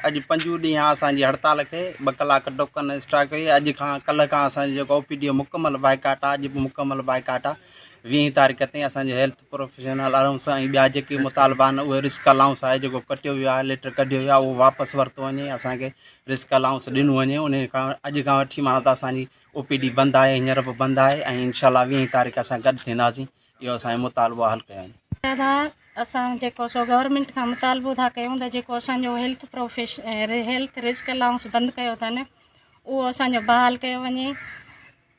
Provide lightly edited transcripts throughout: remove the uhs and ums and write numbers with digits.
अॼु 5 ॾींहं असांजी हड़ताल खे 2 कलाक टोकन स्टार्ट कई। अॼु खां कल्ह खां असांजो जेको OPD मुकमल बाइकाट आहे, अॼु बि मुकमल बाइकाट आहे। 20 तारीख़ ताईं असांजे हेल्थ प्रोफेशनल अलाउंस ऐं ॿिया जेके मुतालबा आहिनि उहे रिस्क अलाउंस आहे जेको कटियो वियो आहे, लेटर कढियो वियो आहे, उहो वापसि वरितो वञे, असांखे रिस्क अलाउंस ॾिनो वञे। उन खां अॼु खां वठी माना त असांजी OPD बंदि आहे, हींअर बि बंदि आहे ऐं इनशाला 20 तारीख़ असां गॾु थींदासीं। इहो असांजो मुतालबो हल कयूं। दादा असां जेको सो गवर्नमेंट खां मुतालबो था कयूं त जेको असांजो हेल्थ रिस्क अलाउंस बंदि कयो अथनि उहो असांजो बहाल कयो वञे।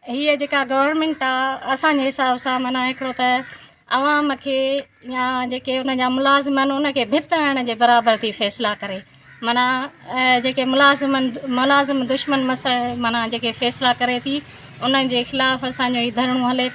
हीअ जेका गवर्नमेंट आहे असांजे हिसाब सां माना हिकिड़ो त आवाम खे या जेके उनजा मुलाज़िम आहिनि उनखे भित हणण जे बराबरि थी फ़ैसिला करे। माना जेके मुलाज़िम दुश्मन माना जेके फ़ैसिला करे थी उन्हनि जे ख़िलाफ़ु असांजो ही धरणो हले,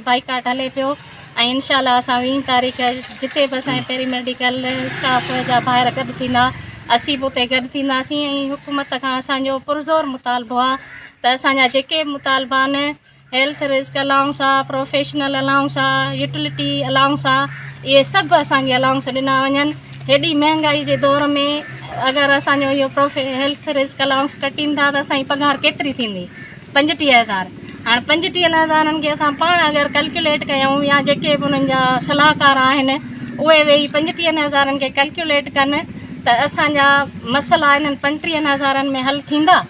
बाइकाट हले पियो। ऐं इनशाला असां 20 तारीख़ जिते बि असांजे पैरामेडिकल स्टाफ जा ॿाहिरि गॾु थींदा असीं बि उते गॾु थींदासीं। ऐं हुकूमत खां असांजो पुरज़ोर मुतालबो आहे त असांजा जेके बि मुतालबा आहिनि, हेल्थ रिस्क अलाउंस आहे, प्रोफेशनल अलाउंस आहे, यूटिलिटी अलाउंस आहे, इहे सभु असांखे अलाउंस ॾिना वञनि। हेॾी महांगाई जे दौर में अगरि असांजो इहो हेल्थ रिस्क अलाउंस कटींदा त असांजी पघार केतिरी थींदी? 35,000। हाणे 35,000 खे असां पाण अगरि कैलकुलेट कयूं या जेके बि उन्हनि जा सलाहकार आहिनि उहे वेही 35,000 खे कैलकुलेट कनि त असांजा मसइला इन्हनि 35,000 में हल थींदा।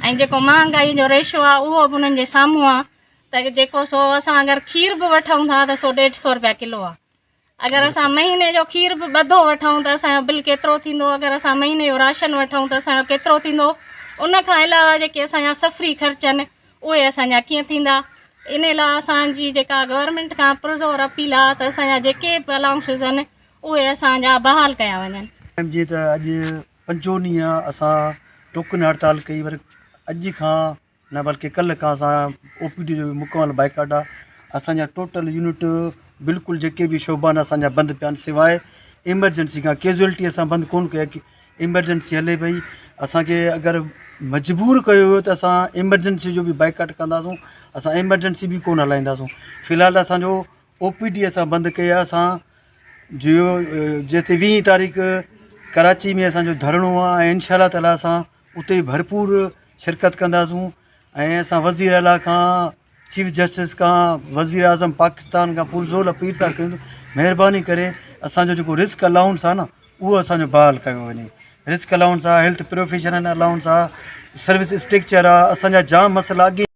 ऐं जेको महांगाई जो रेशो आहे उहो बि उन्हनि जे साम्हूं आहे त जेको सो असां अगरि खीर बि वठूं था त सो 150 रुपया किलो आहे। अगरि असां महीने जो खीर बि ॿधो वठूं त असांजो बिल केतिरो थींदो? अगरि असां महीने जो राशन वठूं त असांजो केतिरो थींदो? उन खां अलावा जेके असांजा सफ़री ख़र्च आहिनि उहे असांजा कीअं थींदा? इन लाइ असांजी जेका गवर्नमेंट खां पुरज़ोर अपील आहे त असांजा जेके बि अलाउंसिस आहिनि उहे असांजा बहाल कया वञनि। जीअं त अॼु 5 ॾींहं असां टोकन हड़ताल कई, वरी अॼु खां न बल्कि कल्ह खां असां OPD जो मुकमल बाइकाट आहे। असांजा टोटल यूनिट बिल्कुलु जेके बि शोबा आहिनि असांजा बंदि पिया आहिनि, सवाइ इमरजेंसी खां। कैज़ुअलिटी असां बंदि कोन कया, इमरजेंसी हले पई। असांखे अगरि मजबूर कयो हुयो त असां इमरजेंसी जो बि बाइकाट कंदासूं, असां इमरजेंसी बि कोन हलाईंदासूं। फ़िलहालु असांजो OPD असां बंदि कई आहे। असां जेसिताईं 20 तारीख़ कराची में असांजो धरणो आहे ऐं इनशा अल्लाह ताला असां उते भरपूर शिरकत कंदासूं। ऐं असां वज़ीर आला खां, चीफ जस्टिस खां, वज़ीर आज़म पाकिस्तान खां पुरज़ोर अपील था कयूं, महिरबानी करे असांजो जेको रिस्क अलाउंस आहे न उहो असांजो बहाल कयो वञे। रिस्क अलाउंस आहे, हेल्थ प्रोफेशनल अलाउंस आहे, सर्विस स्ट्रक्चर आहे, असांजा जाम मसइला अॻे